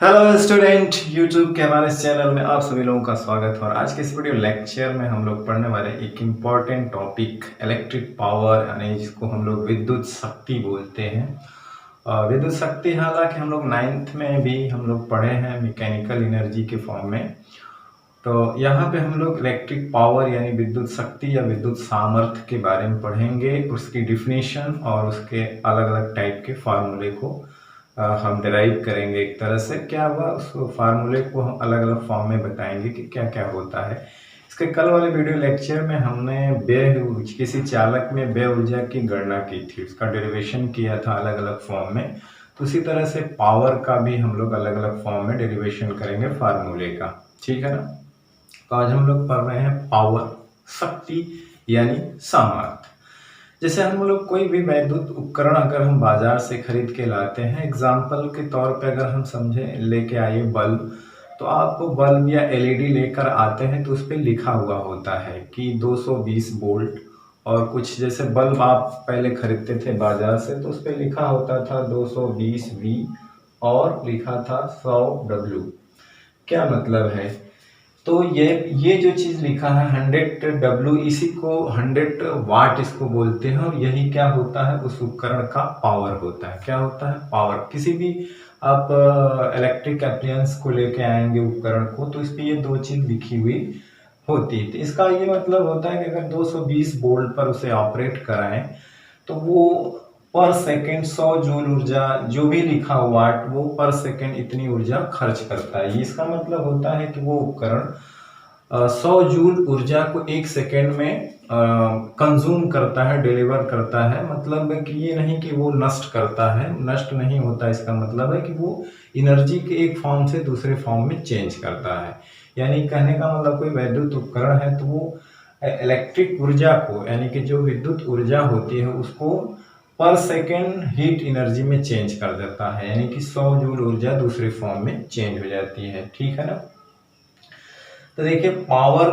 Hello student, YouTube के हमारे इस चैनल में आप सभी लोगों का स्वागत है। और आज के इस वीडियो लेक्चर में हम लोग पढ़ने वाले एक इम्पॉर्टेंट टॉपिक इलेक्ट्रिक पावर, यानी जिसको हम लोग विद्युत शक्ति बोलते हैं। विद्युत शक्ति हालांकि हम लोग 9th में भी हम लोग पढ़े हैं मैकेनिकल एनर्जी के फॉर्म में। तो यहाँ पे हम लोग इलेक्ट्रिक पावर यानी विद्युत शक्ति या विद्युत सामर्थ्य के बारे में पढ़ेंगे, उसकी डिफिनीशन और उसके अलग अलग टाइप के फार्मूले को हम डिराइव करेंगे। एक तरह से क्या हुआ, उस फार्मूले को हम अलग अलग फॉर्म में बताएंगे कि क्या क्या होता है। इसके कल वाले वीडियो लेक्चर में हमने किसी चालक में व्यय ऊर्जा की गणना की थी, उसका डेरिवेशन किया था अलग अलग फॉर्म में। तो उसी तरह से पावर का भी हम लोग अलग अलग फॉर्म में डेरिवेशन करेंगे फार्मूले का, ठीक है ना। तो आज हम लोग पढ़ रहे हैं पावर, शक्ति यानी सामर्थ्य। जैसे हम लोग कोई भी वैद्युत उपकरण अगर हम बाजार से खरीद के लाते हैं, एग्जाम्पल के तौर पे अगर हम समझे, लेके आइए बल्ब, तो आप बल्ब या एलईडी लेकर आते हैं तो उस पर लिखा हुआ होता है कि 220 वोल्ट। और कुछ जैसे बल्ब आप पहले खरीदते थे बाजार से तो उस पर लिखा होता था 220 वी और लिखा था 100 डब्ल्यू। क्या मतलब है, तो ये जो चीज लिखा है 100 डब्ल्यू, इसी को 100 वाट इसको बोलते हैं। और यही क्या होता है, उस उपकरण का पावर होता है। क्या होता है, पावर। किसी भी आप इलेक्ट्रिक अप्लायंस को लेके आएंगे उपकरण को, तो इस पे ये दो चीज लिखी हुई होती है। तो इसका ये मतलब होता है कि अगर 220 वोल्ट पर उसे ऑपरेट कराएं तो वो पर सेकेंड 100 जूल ऊर्जा, जो भी लिखा हुआ वाट, वो पर सेकेंड इतनी ऊर्जा खर्च करता है। इसका मतलब होता है कि वो उपकरण 100 जूल ऊर्जा को एक सेकेंड में कंज्यूम करता है, डिलीवर करता है। मतलब कि ये नहीं कि वो नष्ट करता है, नष्ट नहीं होता। इसका मतलब है कि वो एनर्जी के एक फॉर्म से दूसरे फॉर्म में चेंज करता है। यानी कहने का मतलब कोई वैद्युत उपकरण है तो वो इलेक्ट्रिक ऊर्जा को, यानी कि जो विद्युत ऊर्जा होती है, उसको पर सेकेंड हीट एनर्जी में चेंज कर देता है। यानी कि 100 जूल ऊर्जा दूसरे फॉर्म में चेंज हो जाती है, ठीक है ना। तो देखिए, पावर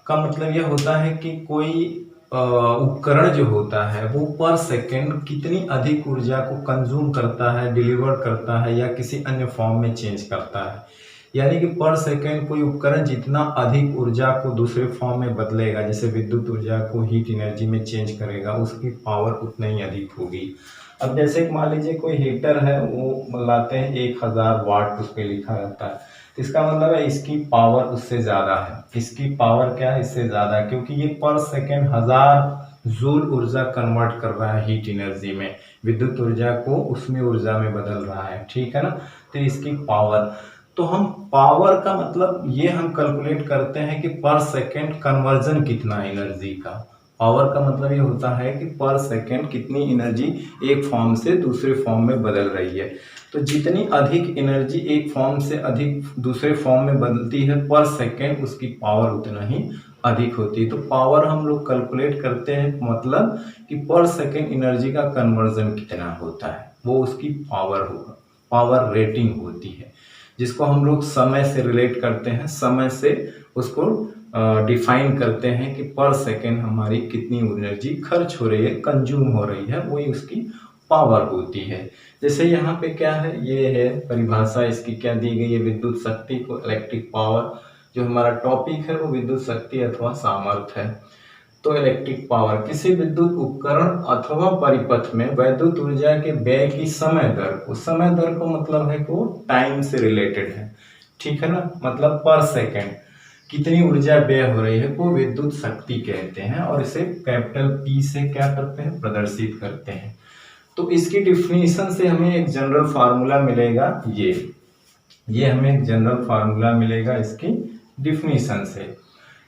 का मतलब यह होता है कि कोई उपकरण जो होता है वो पर सेकेंड कितनी अधिक ऊर्जा को कंज्यूम करता है, डिलीवर करता है या किसी अन्य फॉर्म में चेंज करता है। यानी कि पर सेकेंड कोई उपकरण जितना अधिक ऊर्जा को दूसरे फॉर्म में बदलेगा, जैसे विद्युत ऊर्जा को हीट एनर्जी में चेंज करेगा, उसकी पावर उतना ही अधिक होगी। अब जैसे मान लीजिए कोई हीटर है, वो लाते हैं 1000 वाट, उस पर लिखा रहता है, तो इसका मतलब है इसकी पावर उससे ज्यादा है। इसकी पावर क्या है, इससे ज्यादा, क्योंकि ये पर सेकेंड 1000 जूल ऊर्जा कन्वर्ट कर रहा है हीट एनर्जी में, विद्युत ऊर्जा को उसमें ऊर्जा में बदल रहा है, ठीक है ना। तो इसकी पावर, तो हम पावर का मतलब ये हम कैलकुलेट करते हैं कि पर सेकेंड कन्वर्जन कितना है एनर्जी का। पावर का मतलब ये होता है कि पर सेकेंड कितनी एनर्जी एक फॉर्म से दूसरे फॉर्म में बदल रही है। तो जितनी अधिक एनर्जी एक फॉर्म से अधिक दूसरे फॉर्म में बदलती है पर सेकेंड, उसकी पावर उतना ही अधिक होती है। तो पावर हम लोग कैलकुलेट करते हैं, मतलब कि पर सेकेंड एनर्जी का कन्वर्जन कितना होता है, वो उसकी पावर होगा, पावर रेटिंग होती है, जिसको हम लोग समय से रिलेट करते हैं, समय से उसको डिफाइन करते हैं कि पर सेकेंड हमारी कितनी एनर्जी खर्च हो रही है, कंज्यूम हो रही है, वही उसकी पावर होती है। जैसे यहाँ पे क्या है, ये है परिभाषा इसकी क्या दी गई है, विद्युत शक्ति को, इलेक्ट्रिक पावर। जो हमारा टॉपिक है वो विद्युत शक्ति अथवा सामर्थ्य है। तो इलेक्ट्रिक पावर किसी विद्युत उपकरण अथवा परिपथ में वैद्युत ऊर्जा के व्यय की समय दर को, समय दर को मतलब है कि वो टाइम से रिलेटेड है, ठीक है ना। मतलब पर सेकेंड कितनी ऊर्जा व्यय हो रही है वो विद्युत शक्ति कहते हैं, और इसे कैपिटल पी से क्या करते हैं, प्रदर्शित करते हैं। तो इसकी डिफिनीशन से हमें एक जनरल फार्मूला मिलेगा, ये हमें एक जनरल फार्मूला मिलेगा इसकी डिफिनीशन से।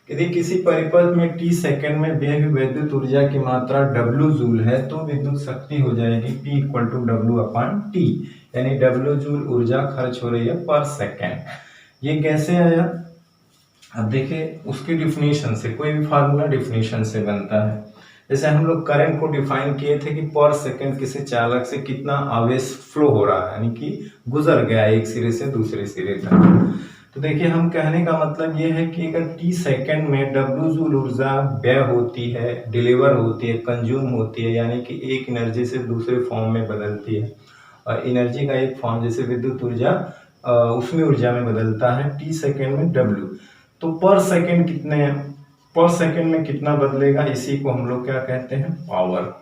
यदि किसी परिपथ में टी सेकेंड में व्यय हुई विद्युत ऊर्जा की मात्रा W जूल है तो विद्युत शक्ति हो जाएगी P equal to W upon T, यानी W जूल ऊर्जा खर्च हो रही है पर सेकेंड। ये कैसे आया, अब देखिए उसकी डिफिनीशन से, कोई भी फार्मूला डिफिनीशन से बनता है। जैसे हम लोग करंट को डिफाइन किए थे कि पर सेकेंड किसी चालक से कितना आवेश फ्लो हो रहा है, यानी कि गुजर गया एक सिरे से दूसरे सिरे तक। तो देखिए, हम कहने का मतलब ये है कि अगर टी सेकेंड में W जूल ऊर्जा व्यय होती है, डिलीवर होती है, कंज्यूम होती है, यानी कि एक एनर्जी से दूसरे फॉर्म में बदलती है। और एनर्जी का एक फॉर्म जैसे विद्युत ऊर्जा उसमें ऊर्जा में बदलता है, टी सेकेंड में W। तो पर सेकेंड में कितना बदलेगा, इसी को हम लोग क्या कहते हैं, पावर।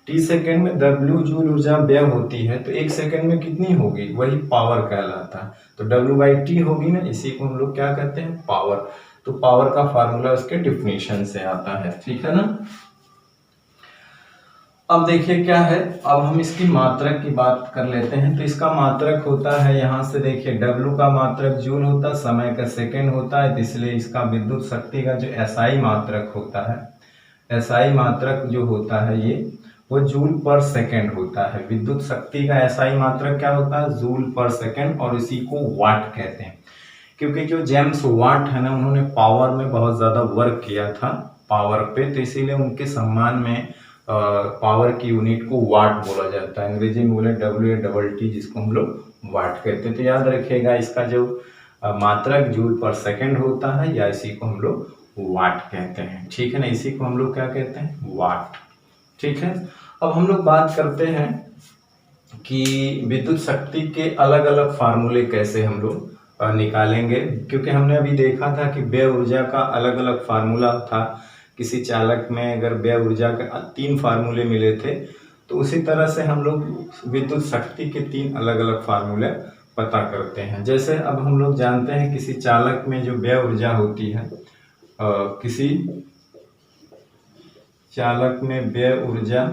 टी सेकेंड में W जूल ऊर्जा व्यय होती है, तो 1 सेकेंड में कितनी होगी, वही पावर कहलाता है। तो W/T होगी ना, इसी को हम लोग क्या कहते हैं, पावर। तो पावर का फार्मूला उसके डिफिनेशन से आता है, ठीक है ना। अब देखिए क्या है, अब हम इसकी मात्रक की बात कर लेते हैं। तो इसका मात्रक होता है, यहाँ से देखिए W का मात्रक जूल होता है, समय का सेकेंड होता है, तो इसलिए इसका विद्युत शक्ति का जो SI मात्रक होता है, SI मात्रक जो होता है ये वो जूल पर सेकेंड होता है। विद्युत शक्ति का SI मात्रक क्या होता है, जूल पर सेकेंड, और इसी को वाट कहते हैं। क्योंकि जो जेम्स वाट है ना, उन्होंने पावर में बहुत ज्यादा वर्क किया था पावर पे, तो इसीलिए उनके सम्मान में पावर की यूनिट को वाट बोला जाता है। अंग्रेजी में बोले WAT, जिसको हम लोग वाट कहते हैं। तो याद रखिएगा, इसका जो मात्रक जूल पर सेकेंड होता है, या इसी को हम लोग वाट कहते हैं, ठीक है ना। इसी को हम लोग क्या कहते हैं, वाट, ठीक है। अब हम लोग बात करते हैं कि विद्युत शक्ति के अलग अलग फार्मूले कैसे हम लोग निकालेंगे, क्योंकि हमने अभी देखा था कि व्यय ऊर्जा का अलग अलग फार्मूला था। किसी चालक में अगर व्यय ऊर्जा के 3 फार्मूले मिले थे, तो उसी तरह से हम लोग विद्युत शक्ति के 3 अलग अलग फार्मूले पता करते हैं। जैसे अब हम लोग जानते हैं किसी चालक में जो व्यय ऊर्जा होती है, किसी चालक में व्यय ऊर्जा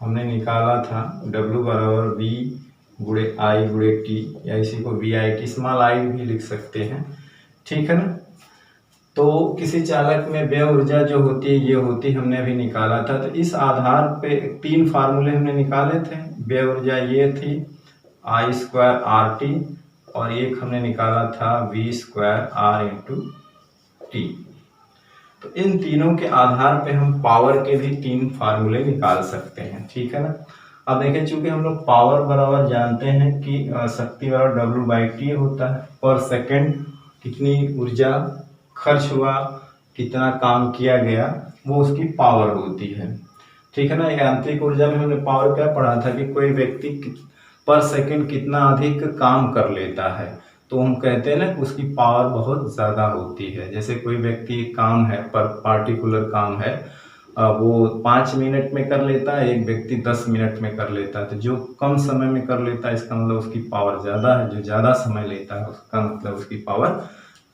हमने निकाला था W बराबर V गुणे I गुणे T, या इसी को VIT स्मॉल I भी लिख सकते हैं, ठीक है ना। तो किसी चालक में व्यय ऊर्जा जो होती है ये होती, हमने अभी निकाला था। तो इस आधार पे 3 फार्मूले हमने निकाले थे। व्यय ऊर्जा ये थी I² RT, और एक हमने निकाला था V² R × T। तो इन तीनों के आधार पे हम पावर के भी 3 फार्मूले निकाल सकते हैं, ठीक है ना। अब देखिए, चूंकि हम लोग पावर बराबर जानते हैं कि शक्ति बराबर W/T होता है, पर सेकेंड कितनी ऊर्जा खर्च हुआ, कितना काम किया गया, वो उसकी पावर होती है, ठीक है ना। यांत्रिक ऊर्जा में हमने पावर क्या पढ़ा था कि कोई व्यक्ति पर सेकेंड कितना अधिक काम कर लेता है, तो हम कहते हैं ना कि उसकी पावर बहुत ज़्यादा होती है। जैसे कोई व्यक्ति काम है, पर पार्टिकुलर काम है, वो 5 मिनट में कर लेता है, एक व्यक्ति 10 मिनट में कर लेता है। तो जो कम समय में कर लेता है, इसका मतलब उसकी पावर ज़्यादा है। जो ज़्यादा समय लेता है, उसका मतलब उसकी पावर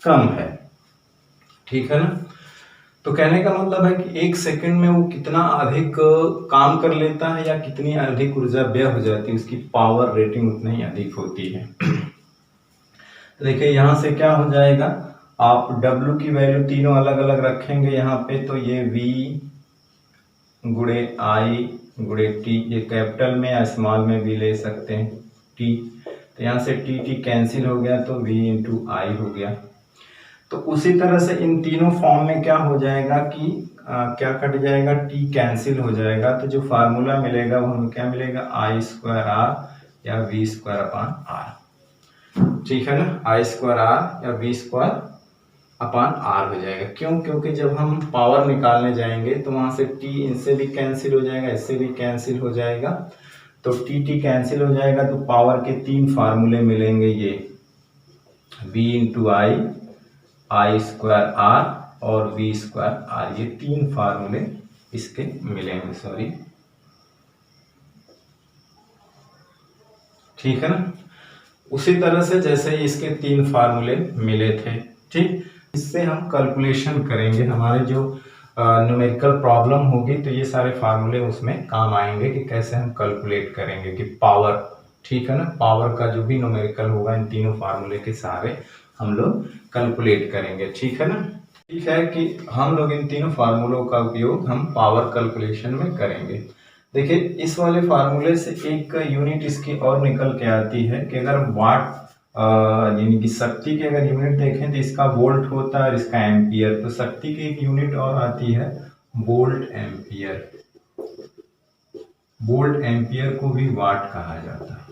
कम है, ठीक है ना। तो कहने का मतलब है कि 1 सेकंड में वो कितना अधिक काम कर लेता है, या कितनी अधिक ऊर्जा व्यय हो जाती है, उसकी पावर रेटिंग उतनी ही अधिक होती है। तो देखिए, यहाँ से क्या हो जाएगा, आप W की वैल्यू तीनों अलग अलग रखेंगे यहाँ पे, तो ये V गुणे I गुणे T, ये कैपिटल में या स्मॉल में भी ले सकते हैं, T। तो यहाँ से T कैंसिल हो गया, तो V × I हो गया। तो उसी तरह से इन तीनों फॉर्म में क्या हो जाएगा कि क्या कट जाएगा, T कैंसिल हो जाएगा। तो जो फार्मूला मिलेगा वो हमें क्या मिलेगा, I² R या V²/R, ठीक है ना। I² R या V² अपॉन R हो जाएगा। क्यों, क्योंकि जब हम पावर निकालने जाएंगे तो वहां से T इनसे भी कैंसिल हो जाएगा, इससे भी कैंसिल हो जाएगा। तो T कैंसिल हो जाएगा, तो पावर के 3 फार्मूले मिलेंगे, ये V × I² R और V²R, ये 3 फार्मूले इसके मिलेंगे, सॉरी, ठीक है ना। उसी तरह से जैसे इसके 3 फार्मूले मिले थे, ठीक। इससे हम कैलकुलेशन करेंगे, हमारे जो न्यूमेरिकल प्रॉब्लम होगी, तो ये सारे फार्मूले उसमें काम आएंगे कि कैसे हम कैलकुलेट करेंगे कि पावर, ठीक है ना। पावर का जो भी न्यूमेरिकल होगा, इन तीनों फार्मूले के सहारे हम लोग कैलकुलेट करेंगे, ठीक है ना। ठीक है कि हम लोग इन तीनों फार्मूलों का उपयोग हम पावर कैलकुलेशन में करेंगे। देखिए, इस वाले फार्मूले से एक यूनिट इसकी और निकल के आती है कि अगर वाट यानी कि शक्ति की अगर यूनिट देखें तो इसका वोल्ट होता है और इसका एम्पियर। तो शक्ति की एक यूनिट और आती है वोल्ट एम्पियर। वोल्ट एम्पियर को भी वाट कहा जाता है।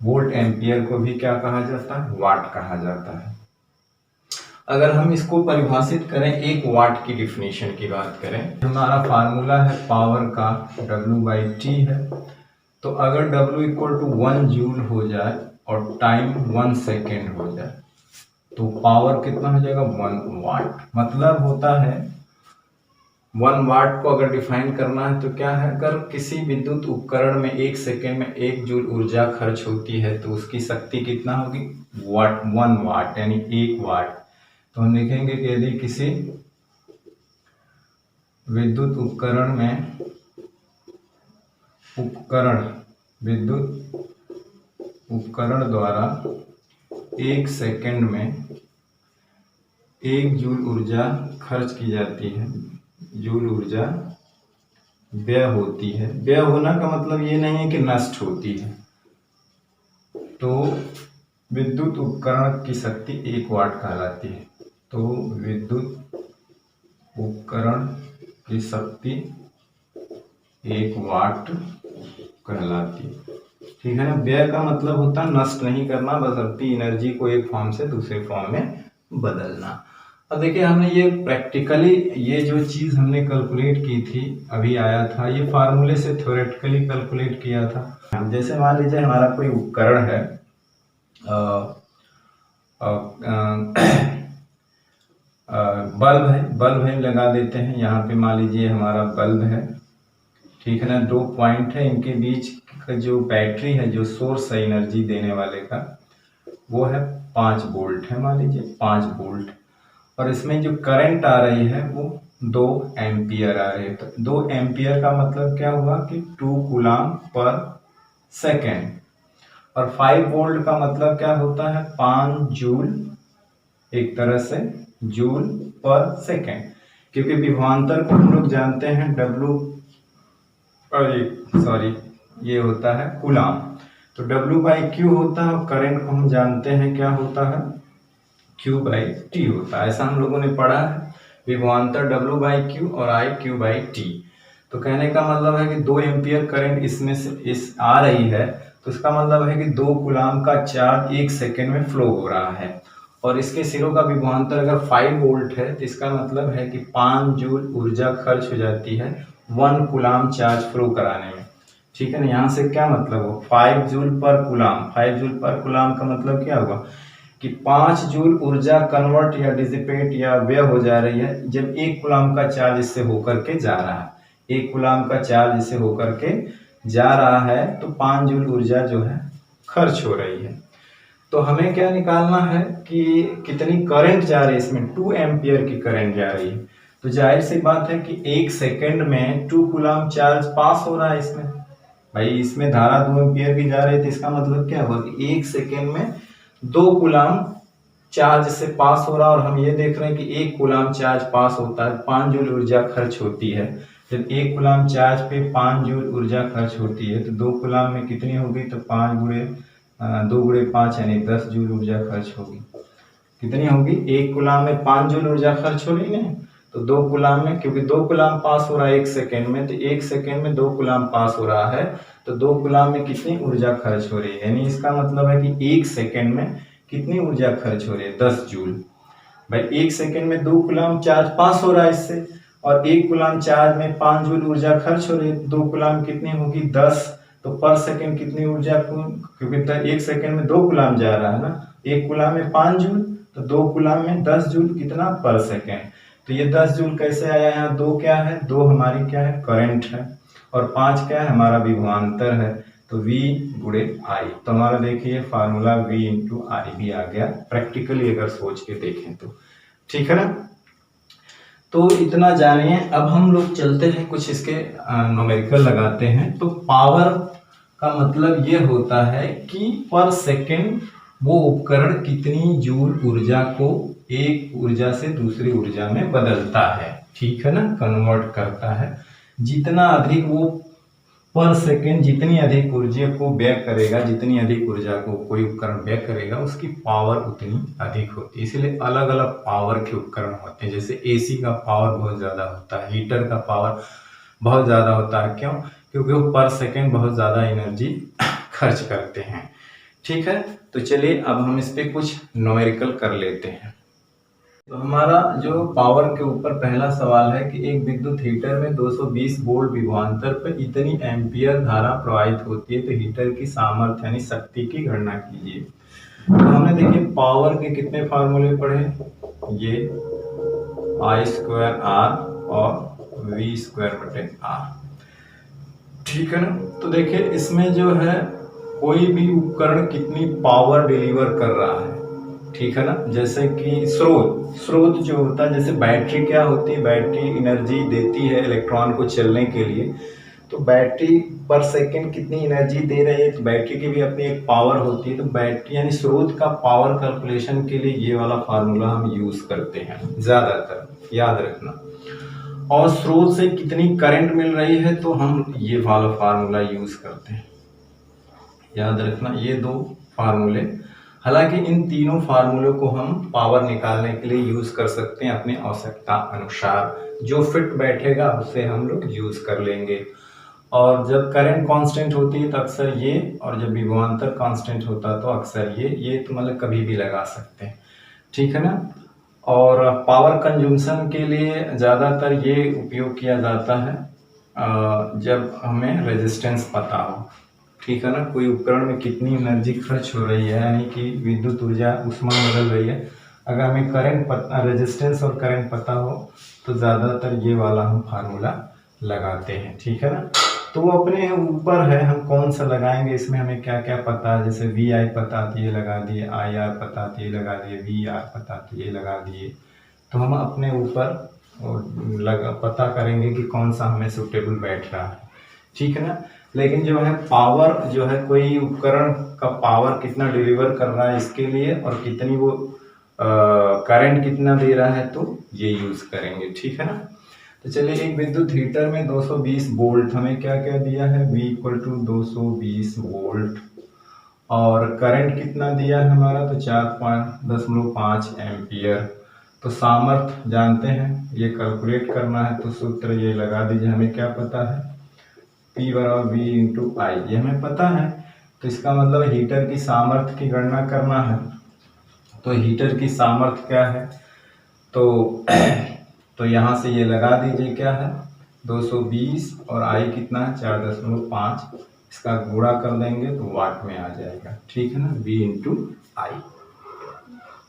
वोल्ट एम्पियर को भी क्या कहा जाता है, वाट कहा जाता है। अगर हम इसको परिभाषित करें, 1 वाट की डिफिनेशन की बात करें, हमारा फार्मूला है पावर का W/T है। तो अगर W = 1 जूल हो जाए और टाइम 1 सेकेंड हो जाए तो पावर कितना हो जाएगा 1 वाट। मतलब होता है 1 वाट को अगर डिफाइन करना है तो क्या है, अगर किसी विद्युत उपकरण में 1 सेकेंड में 1 जूल ऊर्जा खर्च होती है तो उसकी शक्ति कितना होगी वाट, 1 वाट यानी 1 वाट। तो हम लिखेंगे कि यदि किसी विद्युत उपकरण द्वारा 1 सेकेंड में 1 जूल ऊर्जा खर्च की जाती है, जूल ऊर्जा व्यय होती है। व्यय होना का मतलब ये नहीं है कि नष्ट होती है। तो विद्युत उपकरण की शक्ति 1 वाट कहलाती है। तो विद्युत उपकरण की शक्ति 1 वाट कहलाती है। ठीक है ना। व्यय का मतलब होता है नष्ट नहीं करना, बशर्ते एनर्जी को एक फॉर्म से दूसरे फॉर्म में बदलना। अब देखिए हमने ये प्रैक्टिकली ये जो चीज़ हमने कैलकुलेट की थी अभी आया था, ये फार्मूले से थ्योरेटिकली कैलकुलेट किया था। जैसे मान लीजिए हमारा कोई उपकरण है, बल्ब है लगा देते हैं। यहाँ पे मान लीजिए हमारा बल्ब है, ठीक है ना। 2 पॉइंट है, इनके बीच का जो बैटरी है, जो सोर्स है एनर्जी देने वाले का, वो है 5 वोल्ट है, मान लीजिए 5 वोल्ट। और इसमें जो करंट आ रही है वो 2 एम्पियर आ रही है। तो 2 एम्पियर का मतलब क्या हुआ कि 2 कूलम पर सेकेंड। और 5 वोल्ट का मतलब क्या होता है 5 जूल, एक तरह से जूल पर सेकेंड, क्योंकि विभवांतर को हम लोग जानते हैं ये होता है कूलम। तो W/Q होता है और करंट को हम जानते हैं क्या होता है Q/T होता है। ऐसा हम लोगों ने पढ़ा है, विभवांतर W/Q और IQ/T। तो कहने का मतलब है कि 2 एम्पियर करंट इसमें से आ रही है, तो इसका मतलब है कि 2 कूलम का चार्ज 1 सेकेंड में फ्लो हो रहा है। और इसके सिरों का विभवांतर अगर 5 वोल्ट है तो इसका मतलब है कि 5 जूल ऊर्जा खर्च हो जाती है 1 कूलम चार्ज फ्लो कराने में। ठीक है ना। यहाँ से क्या मतलब हो 5 जूल पर कूलम, 5 जूल पर कूलम का मतलब क्या हुआ कि 5 जूल ऊर्जा कन्वर्ट या डिसिपेट या व्यय हो जा रही है जब 1 कूलम का चार्ज इससे होकर के जा रहा है। 1 कूलम का चार्ज इससे होकर के जा रहा है तो 5 जूल ऊर्जा जो है खर्च हो रही है। तो हमें क्या निकालना है कि कितनी करंट जा रही है, इसमें 2 एम्पियर की करंट जा रही है। तो जाहिर सी बात है कि 1 सेकेंड में 2 कूलम चार्ज पास हो रहा है इसमें। भाई इसमें धारा 2 एम्पियर की जा रही है तो इसका मतलब क्या हुआ कि 1 सेकेंड में 2 कूलम चार्ज से पास हो रहा है। और हम ये देख रहे हैं कि 1 कूलम चार्ज पास होता है 5 जूल ऊर्जा खर्च होती है। जब 1 कूलम चार्ज पे 5 जूल ऊर्जा खर्च होती है तो 2 कूलम में कितनी होगी, तो 5 गुणे 2 गुणे 5 यानी 10 जूल ऊर्जा खर्च होगी। कितनी होगी, 1 कूलम में 5 जूल ऊर्जा खर्च हो रही है, तो 2 कूलम में, क्योंकि 2 कूलम पास हो रहा है 1 सेकेंड में, तो 1 सेकेंड में 2 कूलम पास हो रहा है, तो 2 कूलम में कितनी ऊर्जा खर्च हो रही है, यानी इसका मतलब है कि 1 सेकेंड में कितनी ऊर्जा खर्च हो रही है 10 जूल। भाई 1 सेकेंड में 2 कूलम चार्ज पास हो रहा है इससे, और 1 कूलम चार्ज में 5 जूल ऊर्जा खर्च हो रही है, 2 कूलम कितनी होगी 10। तो पर सेकेंड कितनी ऊर्जा, क्योंकि 1 सेकेंड में 2 कूलम जा रहा है ना, 1 कूलम में 5 जूल, तो 2 कूलम में 10 जूल कितना पर सेकेंड। तो ये 10 जूल कैसे आया, यहाँ 2 क्या है, 2 हमारी क्या है करंट है, और 5 क्या है हमारा विभवांतर है, तो V गुणे I। तो हमारा देखिए फार्मूला V इंटू आई भी आ गया, प्रैक्टिकली अगर सोच के देखें तो। ठीक है ना। तो इतना जानिए। अब हम लोग चलते हैं कुछ इसके न्यूमेरिकल लगाते हैं। तो पावर का मतलब ये होता है कि पर सेकेंड वो उपकरण कितनी जूल ऊर्जा को एक ऊर्जा से दूसरी ऊर्जा में बदलता है, ठीक है ना, कन्वर्ट करता है। जितना अधिक वो पर सेकेंड जितनी अधिक ऊर्जा को व्यय करेगा, जितनी अधिक ऊर्जा को कोई उपकरण व्यय करेगा उसकी पावर उतनी अधिक होती है। इसलिए अलग अलग पावर के उपकरण होते हैं। जैसे एसी का पावर बहुत ज़्यादा होता है, हीटर का पावर बहुत ज़्यादा होता है। क्यों? क्योंकि वो पर सेकेंड बहुत ज़्यादा एनर्जी खर्च करते हैं। ठीक है। तो चलिए अब हम इस पर कुछ न्यूमेरिकल कर लेते हैं। तो हमारा जो पावर के ऊपर पहला सवाल है कि एक विद्युत हीटर में 220 वोल्ट विभवांतर पर इतनी एम्पियर धारा प्रवाहित होती है, तो हीटर की सामर्थ्य यानी शक्ति की गणना कीजिए। तो हमने देखिए पावर के कितने फार्मूले पढ़े, ये I स्क्वायर R और V स्क्वायर बटे R, ठीक है ना। तो देखिए इसमें जो है कोई भी उपकरण कितनी पावर डिलीवर कर रहा है, ठीक है ना। जैसे कि स्रोत जो होता है, जैसे बैटरी क्या होती है, बैटरी एनर्जी देती है इलेक्ट्रॉन को चलने के लिए, तो बैटरी पर सेकंड कितनी एनर्जी दे रही है, तो बैटरी की भी अपनी एक पावर होती है। तो बैटरी यानी स्रोत का पावर कैलकुलेशन के लिए ये वाला फार्मूला हम यूज करते हैं ज्यादातर, याद रखना। और स्रोत से कितनी करंट मिल रही है, तो हम ये वाला फार्मूला यूज करते हैं, याद रखना ये दो फार्मूले। हालांकि इन तीनों फार्मूलों को हम पावर निकालने के लिए यूज कर सकते हैं अपनी आवश्यकता अनुसार, जो फिट बैठेगा उसे हम लोग यूज कर लेंगे। और जब करंट कांस्टेंट होती है तो अक्सर ये, और जब विभवांतर कांस्टेंट होता है तो अक्सर ये तो मतलब कभी भी लगा सकते हैं, ठीक है ना। और पावर कंजम्पशन के लिए ज़्यादातर ये उपयोग किया जाता है जब हमें रेजिस्टेंस पता हो, ठीक है ना। कोई उपकरण में कितनी एनर्जी खर्च हो रही है, यानी कि विद्युत ऊर्जा ऊष्मा बदल रही है, अगर हमें करंट पता, रेजिस्टेंस और करंट पता हो तो ज़्यादातर ये वाला हम फार्मूला लगाते हैं, ठीक है ना। तो वो अपने ऊपर है हम कौन सा लगाएंगे, इसमें हमें क्या क्या पता है, जैसे वी आई पता थी ये लगा दिए, आई आर पता थी ये लगा दिए, वी आर पता थी ये लगा दिए। तो हम अपने ऊपर पता करेंगे कि कौन सा हमें सुटेबल बैठ रहा है, ठीक है ना। लेकिन जो है पावर जो है, कोई उपकरण का पावर कितना डिलीवर कर रहा है इसके लिए, और कितनी वो करंट कितना दे रहा है, तो ये यूज करेंगे, ठीक है ना। तो चलिए एक विद्युत हीटर में 220 वोल्ट, हमें क्या क्या दिया है, V इक्वल टू 220 वोल्ट, और करंट कितना दिया है हमारा, तो 4.5 एम्पियर। तो सामर्थ्य जानते हैं, ये कैलकुलेट करना है, तो सूत्र ये लगा दीजिए, हमें क्या पता है, P बराबर V इंटू आई, ये हमें पता है। तो इसका मतलब हीटर की सामर्थ्य की गणना करना है। तो हीटर की सामर्थ्य क्या है, तो यहाँ से ये लगा दीजिए क्या है, 220 और आई कितना है 4.5, इसका गुणा कर देंगे तो वाट में आ जाएगा, ठीक है ना, V इंटू आई,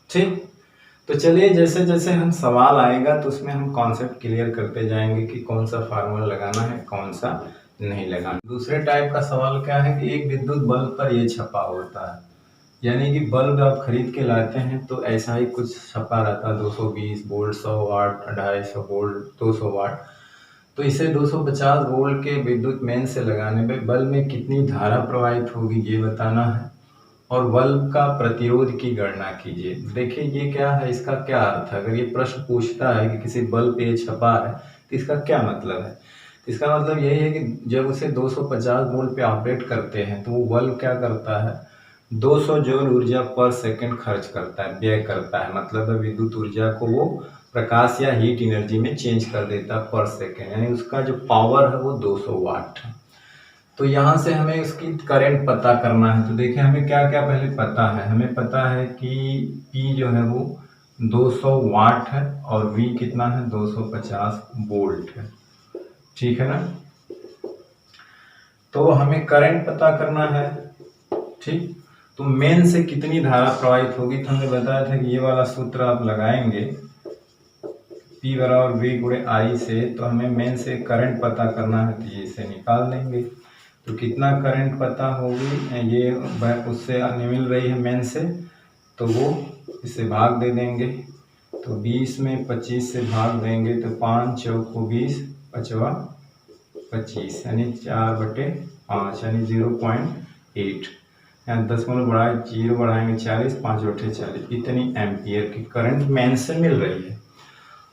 ठीक। तो चलिए जैसे जैसे हम सवाल आएगा तो उसमें हम कॉन्सेप्ट क्लियर करते जाएंगे कि कौन सा फार्मूला लगाना है, कौन सा नहीं लगाना। दूसरे टाइप का सवाल क्या है कि एक विद्युत बल्ब पर ये छपा होता है, यानी कि बल्ब आप खरीद के लाते हैं तो ऐसा ही कुछ छपा रहता है, 220 वोल्ट, 100 वाट, 250 वोल्ट, 200 वाट। तो इसे 250 वोल्ट के विद्युत मेन से लगाने पे बल्ब में कितनी धारा प्रवाहित होगी ये बताना है, और बल्ब का प्रतिरोध की गणना कीजिए। देखिए ये क्या है, इसका क्या अर्थ है, अगर ये प्रश्न पूछता है कि किसी बल्ब पे छपा है तो इसका क्या मतलब है। इसका मतलब यही है कि जब उसे 250 वोल्ट पे ऑपरेट करते हैं तो वो बल्ब क्या करता है, 200 जूल ऊर्जा पर सेकंड खर्च करता है, व्यय करता है, मतलब विद्युत ऊर्जा को वो प्रकाश या हीट एनर्जी में चेंज कर देता है पर सेकंड, यानी उसका जो पावर है वो 200 वाट है। तो यहाँ से हमें उसकी करंट पता करना है। तो देखिए हमें क्या क्या पहले पता है, हमें पता है कि P जो है वो 200 वाट है और V कितना है 250 वोल्ट है, ठीक है ना। तो हमें करंट पता करना है, ठीक। तो मेन से कितनी धारा प्रवाहित होगी, तो हमने बताया था कि ये वाला सूत्र आप लगाएंगे P बराबर V गुणे I से, तो हमें मेन से करंट पता करना है, तो ये इसे निकाल लेंगे। तो कितना करंट पता होगी, ये उससे मिल रही है मेन से, तो वो इससे भाग दे देंगे। तो 20 में 25 से भाग देंगे तो 5 चौको 20, 5 25, यानी 4/5, यानी 0.8, यहाँ 10 बढ़ाए 0 बढ़ाएंगे 40, 5 बटे 40, इतनी एम्पियर की करंट मेन से मिल रही है।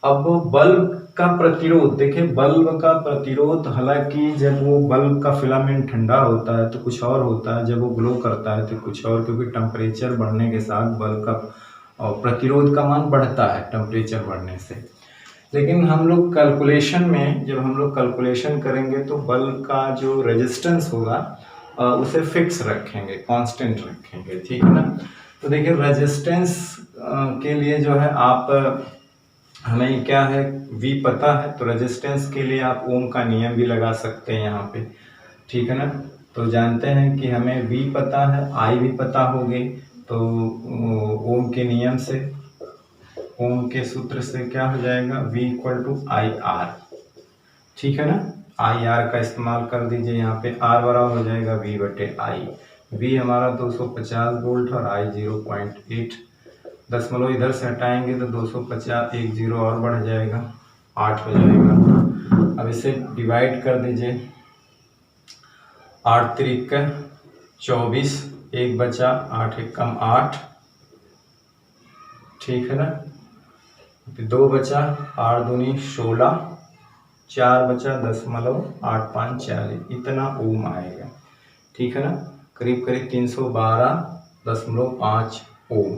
अब बल्ब का प्रतिरोध, देखिए बल्ब का प्रतिरोध, हालांकि जब वो बल्ब का फिलामेंट ठंडा होता है तो कुछ और होता है, जब वो ग्लो करता है तो कुछ और, क्योंकि टेम्परेचर बढ़ने के साथ बल्ब का प्रतिरोध का मान बढ़ता है टेम्परेचर बढ़ने से। लेकिन हम लोग कैलकुलेशन में, जब हम लोग कैलकुलेशन करेंगे तो बल्ब का जो रेजिस्टेंस होगा उसे फिक्स रखेंगे, कांस्टेंट रखेंगे, ठीक है ना। तो देखिए रेजिस्टेंस के लिए जो है आप हमें क्या है V पता है, तो रेजिस्टेंस के लिए आप ओम का नियम भी लगा सकते हैं यहाँ पे, ठीक है ना। तो जानते हैं कि हमें V पता है, I भी पता होगी, तो ओम के नियम से, ओम के सूत्र से क्या हो जाएगा V equal to I R, ठीक है ना। आई आर का इस्तेमाल कर दीजिए यहाँ पे, आर बराबर हो जाएगा V बटे आई। V हमारा 250 वोल्ट और I 0.8, दशमलव इधर से हटाएंगे तो 250, एक जीरो और बढ़ जाएगा, 8 हो जाएगा। अब इसे डिवाइड कर दीजिए, 8 त्रिक 24, एक बचा, 8 एक कम 8, ठीक है ना। 2 बचा, 8 दूनी 16, 4 बचा, 0.85 40, इतना ओम आएगा, ठीक है ना। करीब करीब 312.5 ओम।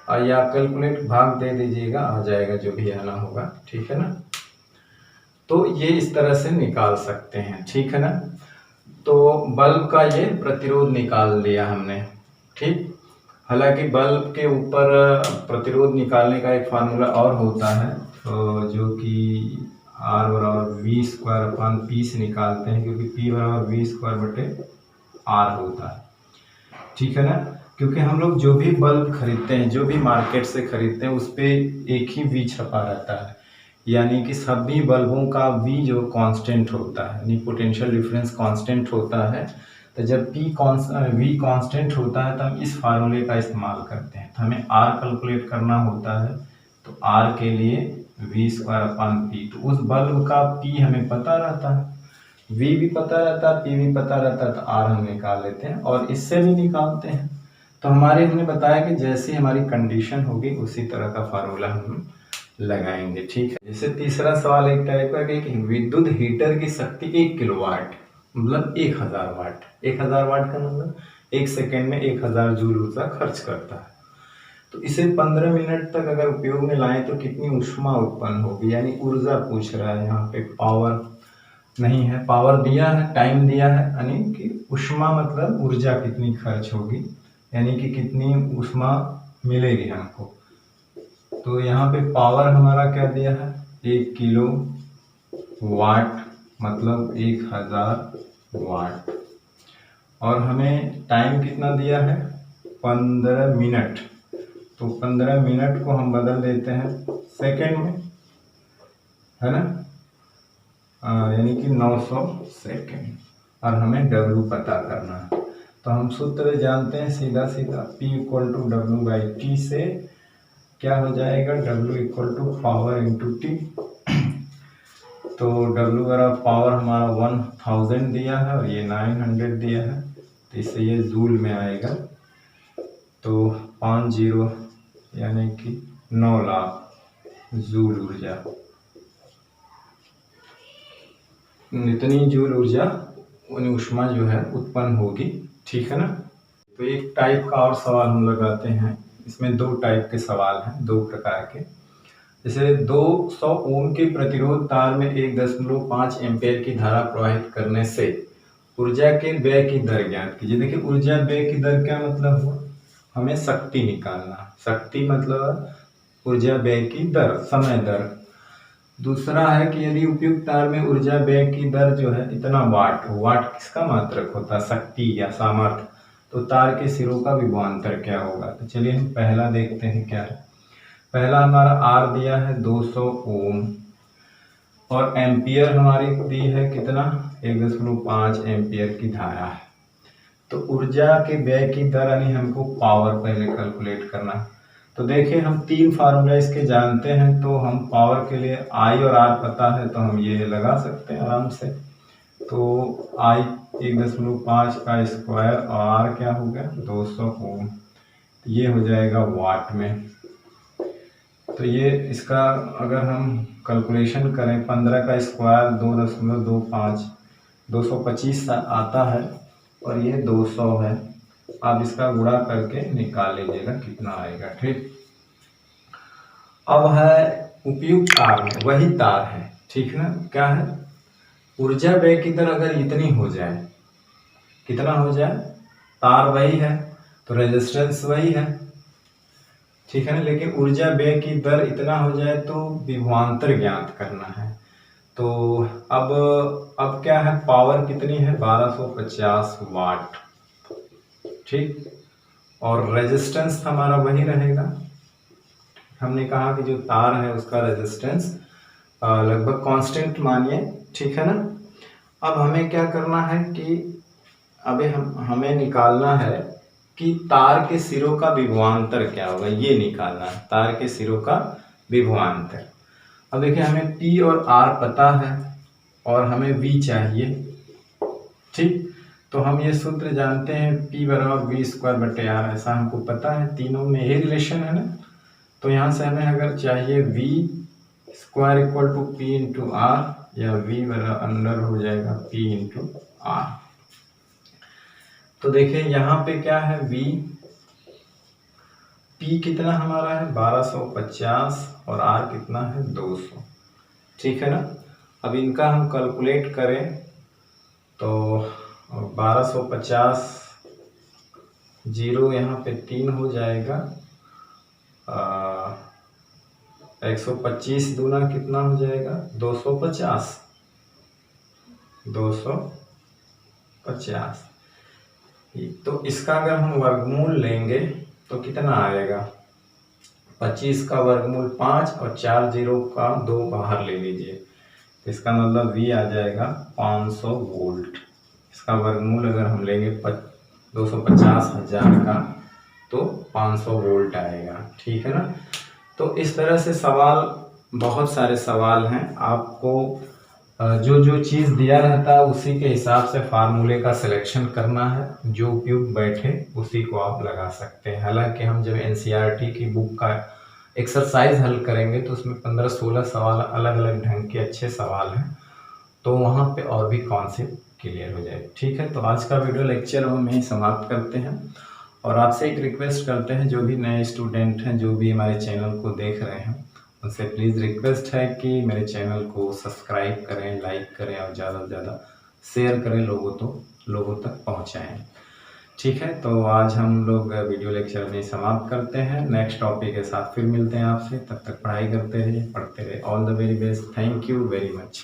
और या कैलकुलेट भाग दे दीजिएगा, आ जाएगा जो भी आना होगा, ठीक है ना। तो ये इस तरह से निकाल सकते हैं, ठीक है ना। तो बल्ब का ये प्रतिरोध निकाल लिया हमने, ठीक। हालांकि बल्ब के ऊपर प्रतिरोध निकालने का एक फार्मूला और होता है, तो जो कि R बराबर V स्क्वायर अपॉन P से निकालते हैं, क्योंकि P बराबर V स्क्वायर बटे R होता है, ठीक है ना। क्योंकि हम लोग जो भी बल्ब खरीदते हैं, जो भी मार्केट से खरीदते हैं, उस पर एक ही V छपा रहता है, यानी कि सभी बल्बों का V जो कांस्टेंट होता है, यानी पोटेंशियल डिफरेंस कांस्टेंट होता है। तो जब V कांस्टेंट होता है तो हम इस फार्मूले का इस्तेमाल करते हैं। तो हमें R कैलकुलेट करना होता है, तो R के लिए V स्क्वायर अपॉन P, तो उस बल्ब का P हमें पता रहता है, V भी पता रहता है, P भी पता रहता है, तो R हम निकाल लेते हैं और इससे भी निकालते हैं। तो हमने बताया कि जैसी हमारी कंडीशन होगी उसी तरह का फार्मूला हम लगाएंगे, ठीक है। जैसे तीसरा सवाल एक टाइप का कि विद्युत हीटर की शक्ति 1 किलोवाट मतलब 1000 वाट। 1000 वाट का मतलब 1 सेकेंड में 1000 जूल ऊर्जा खर्च करता है। तो इसे 15 मिनट तक अगर उपयोग में लाएं तो कितनी ऊष्मा उत्पन्न होगी, यानी ऊर्जा पूछ रहा है, यहाँ पे पावर नहीं है, पावर दिया है, टाइम दिया है, यानी कि ऊष्मा मतलब ऊर्जा कितनी खर्च होगी, यानी कि कितनी ऊष्मा मिलेगी हमको। तो यहाँ पे पावर हमारा क्या दिया है, 1 किलो वाट मतलब 1000 वाट, और हमें टाइम कितना दिया है 15 मिनट। तो 15 मिनट को हम बदल देते हैं सेकेंड में, है ना, यानी कि 900 सेकेंड, और हमें W पता करना है। तो हम सूत्र जानते हैं सीधा सीधा, P equal to W by T से क्या हो जाएगा, W equal to power into T. तो W बराबर पावर हमारा 1000 दिया है और ये 900 दिया है, तो इससे ये जूल में आएगा। तो 5 जीरो यानी कि 9 लाख जूल ऊर्जा, इतनी जूल ऊर्जा ऊष्मा जो है उत्पन्न होगी, ठीक है ना। तो एक टाइप का और सवाल हम लगाते हैं, इसमें 2 टाइप के सवाल हैं, 2 प्रकार के। जैसे 200 ओम के प्रतिरोध तार में 1.5 एम्पेयर की धारा प्रवाहित करने से ऊर्जा के व्यय की दर ज्ञात कीजिए। देखिए ऊर्जा व्यय की दर क्या मतलब हुआ, हमें शक्ति निकालना, शक्ति मतलब ऊर्जा व्यय की दर, समय दर। दूसरा है कि यदि उपयुक्त तार में ऊर्जा व्यय की दर जो है इतना वाट, वाट किसका मात्रक होता है, शक्ति या सामर्थ्य, तो तार के सिरों का विभवांतर क्या होगा। तो चलिए हम पहला देखते हैं क्या है। पहला हमारा R दिया है 200 ओम और एम्पियर हमारी दी है कितना, 1.5 एम्पियर की धारा है। तो ऊर्जा के व्यय की दर यानी हमको पावर पहले कैलकुलेट करना है। तो देखिए हम 3 फार्मूला इसके जानते हैं, तो हम पावर के लिए I और R पता है तो हम ये लगा सकते हैं आराम से। तो I 1.5 का स्क्वायर और R क्या हो गया 200 ओम, ये हो जाएगा वाट में। तो ये इसका अगर हम कैलकुलेशन करें 15 का स्क्वायर 2.25 225 आता है और ये 200 है। आप इसका गुणा करके निकाल लीजिएगा कितना आएगा, ठीक। अब है उपयुक्त तार में, वही तार है, ठीक ना, क्या है ऊर्जा व्यय की दर अगर इतनी हो जाए, कितना हो जाए, तार वही है तो रेजिस्टेंस वही है, ठीक है ना। लेकिन ऊर्जा व्यय की दर इतना हो जाए तो विभवांतर ज्ञात करना है। तो अब क्या है, पावर कितनी है, 1250 वाट, ठीक। और रेजिस्टेंस हमारा वही रहेगा, हमने कहा कि जो तार है उसका रेजिस्टेंस लगभग कांस्टेंट मानिए, ठीक है ना। अब हमें क्या करना है कि अभी हमें निकालना है कि तार के सिरों का विभवांतर क्या होगा, ये निकालना है, तार के सिरों का विभवांतर। अब देखिए हमें P और R पता है और हमें V चाहिए, ठीक। तो हम ये सूत्र जानते हैं, P बराबर V²/R, ऐसा हमको पता है, तीनों में यही रिलेशन है ना। तो यहाँ से हमें अगर चाहिए V² = P × R, या V बराबर अंडर हो जाएगा P × R। तो देखिए यहाँ पे क्या है, P कितना हमारा है 1250 और R कितना है 200, ठीक है ना। अब इनका हम कैलकुलेट करें तो 1250 जीरो यहाँ पे 3 हो जाएगा, 125 दूना कितना हो जाएगा 250, 250। तो इसका अगर हम वर्गमूल लेंगे तो कितना आएगा, 25 का वर्गमूल 5 और 4 जीरो का 2 बाहर ले लीजिए, तो इसका मतलब V आ जाएगा 500 वोल्ट। इसका वर्गमूल अगर हम लेंगे 250,000 का तो 500 वोल्ट आएगा, ठीक है ना। तो इस तरह से सवाल, बहुत सारे सवाल हैं, आपको जो जो चीज़ दिया रहता है उसी के हिसाब से फार्मूले का सिलेक्शन करना है, जो उपयुक्त बैठे उसी को आप लगा सकते हैं। हालांकि हम जब NCERT की बुक का एक्सरसाइज हल करेंगे तो उसमें 15-16 सवाल अलग अलग ढंग के अच्छे सवाल हैं, तो वहाँ पे और भी कॉन्सेप्ट क्लियर हो जाए, ठीक है। तो आज का वीडियो लेक्चर हम यहीं समाप्त करते हैं और आपसे एक रिक्वेस्ट करते हैं, जो भी नए स्टूडेंट हैं, जो भी हमारे चैनल को देख रहे हैं, उनसे प्लीज़ रिक्वेस्ट है कि मेरे चैनल को सब्सक्राइब करें, लाइक करें और ज़्यादा से ज़्यादा शेयर करें, लोगों तक पहुंचाएं, ठीक है। तो आज हम लोग वीडियो लेक्चर में समाप्त करते हैं, नेक्स्ट टॉपिक के साथ फिर मिलते हैं आपसे, तब तक पढ़ाई करते रहिए, पढ़ते रहिए। All the very best, thank you very much.